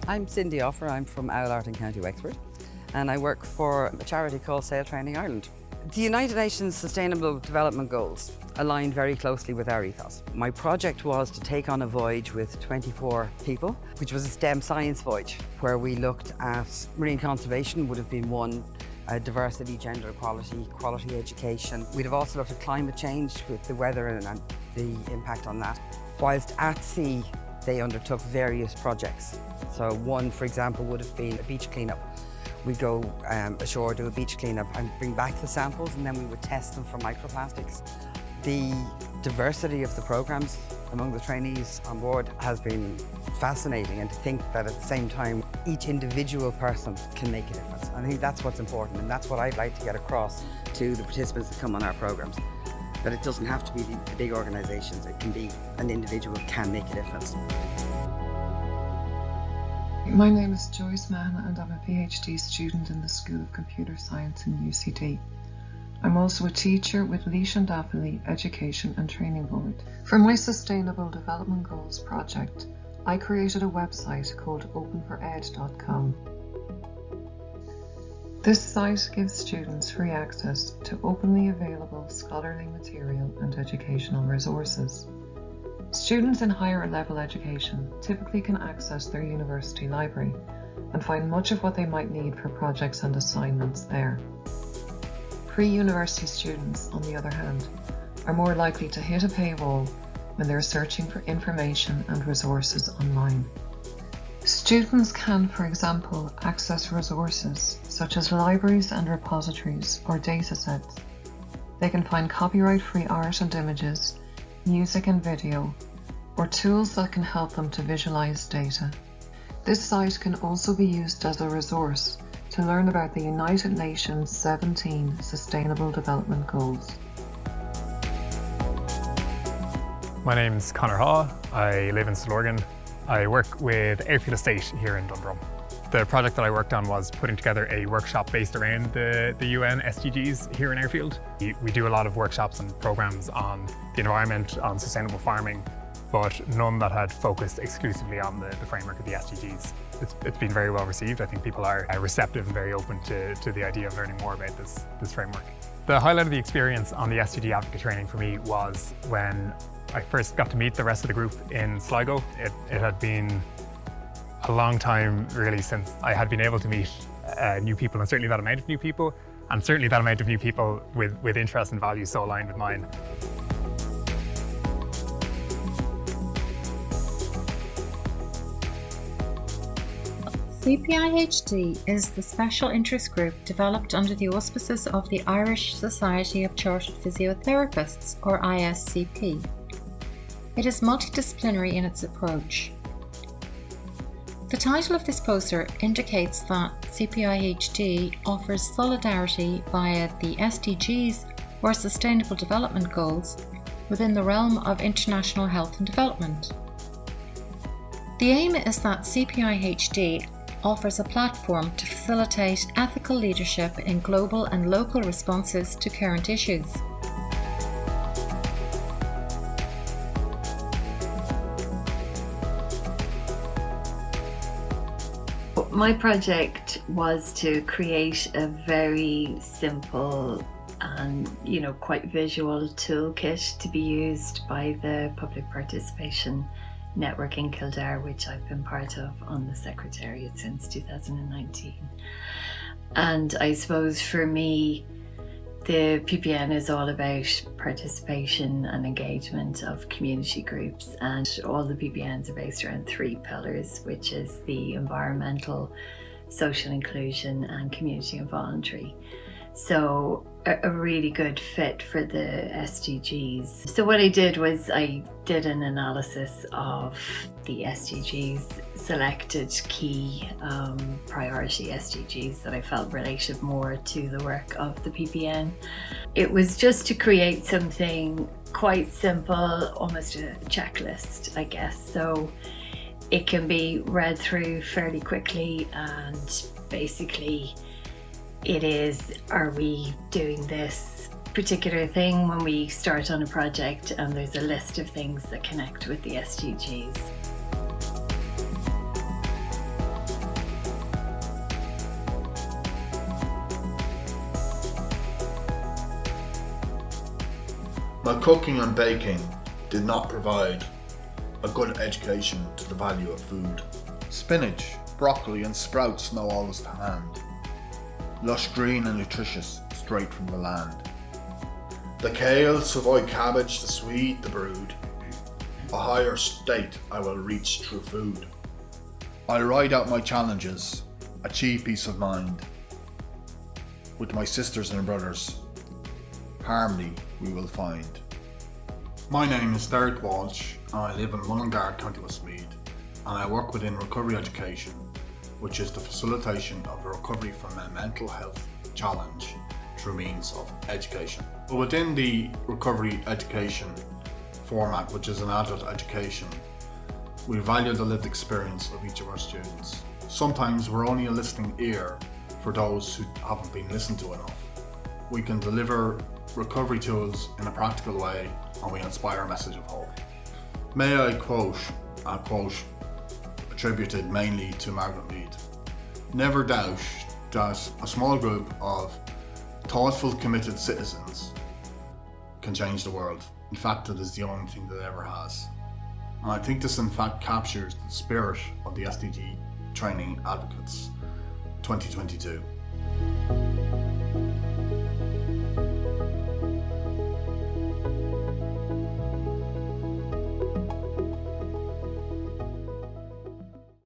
I'm Cindy Offer, I'm from Owlart in County Wexford, and I work for a charity called Sail Training Ireland. The United Nations Sustainable Development Goals align very closely with our ethos. My project was to take on a voyage with 24 people, which was a STEM science voyage, where we looked at marine conservation would have been one, diversity, gender equality, quality education. We'd have also looked at climate change with the weather and the impact on that. Whilst at sea, they undertook various projects. So one, for example, would have been a beach cleanup. We'd go ashore, do a beach cleanup and bring back the samples, and then we would test them for microplastics. The diversity of the programs among the trainees on board has been fascinating, and to think that at the same time each individual person can make a difference. I think that's what's important, and that's what I'd like to get across to the participants that come on our programs. That it doesn't have to be the big organisations, it can be an individual can make a difference. My name is Joyce Mahon and I'm a PhD student in the School of Computer Science in UCD. I'm also a teacher with Laois and Offaly Education and Training Board. For my Sustainable Development Goals project, I created a website called openfored.com. This site gives students free access to openly available scholarly material and educational resources. Students in higher level education typically can access their university library and find much of what they might need for projects and assignments there. Pre-university students, on the other hand, are more likely to hit a paywall when they're searching for information and resources online. Students can, for example, access resources such as libraries and repositories or datasets. They can find copyright-free art and images, music and video, or tools that can help them to visualize data. This site can also be used as a resource to learn about the United Nations 17 Sustainable Development Goals. My name's Conor Haw. I live in Stillorgan. I work with Airfield Estate here in Dundrum. The project that I worked on was putting together a workshop based around the UN SDGs here in Airfield. We do a lot of workshops and programs on the environment, on sustainable farming, but none that had focused exclusively on the framework of the SDGs. It's been very well received. I think people are receptive and very open to the idea of learning more about this framework. The highlight of the experience on the SDG advocate training for me was when I first got to meet the rest of the group in Sligo. It had been a long time really since I had been able to meet new people, and certainly that amount of new people, and certainly that amount of new people with interests and values so aligned with mine. CPIHD is the special interest group developed under the auspices of the Irish Society of Chartered Physiotherapists, or ISCP. It is multidisciplinary in its approach. The title of this poster indicates that CPIHD offers solidarity via the SDGs, or Sustainable Development Goals, within the realm of international health and development. The aim is that CPIHD offers a platform to facilitate ethical leadership in global and local responses to current issues. My project was to create a very simple and quite visual toolkit to be used by the public participation network in Kildare, which I've been part of on the Secretariat since 2019. And I suppose for me, the PPN is all about participation and engagement of community groups, and all the PPNs are based around 3 pillars, which is the environmental, social inclusion and community and voluntary. So a really good fit for the SDGs. So what I did was I did an analysis of the SDGs, selected key priority SDGs that I felt related more to the work of the PPN. It was just to create something quite simple, almost a checklist, I guess. So it can be read through fairly quickly, and basically it is, are we doing this particular thing when we start on a project, and there's a list of things that connect with the SDGs. My cooking and baking did not provide a good education to the value of food. Spinach, broccoli and sprouts know always to hand. Lush green and nutritious, straight from the land. The kale, savoy cabbage, the swede, the brood. A higher state I will reach through food. I'll ride out my challenges, achieve peace of mind. With my sisters and brothers, harmony we will find. My name is Derek Walsh and I live in Mullingar, County Westmeath, and I work within recovery education, which is the facilitation of the recovery from a mental health challenge through means of education. But within the recovery education format, which is an adult education, we value the lived experience of each of our students. Sometimes we're only a listening ear for those who haven't been listened to enough. We can deliver recovery tools in a practical way and we inspire a message of hope. May I quote a quote attributed mainly to Margaret Mead. Never doubt that a small group of thoughtful, committed citizens can change the world. In fact, it is the only thing that it ever has. And I think this in fact captures the spirit of the SDG Training Advocates 2022.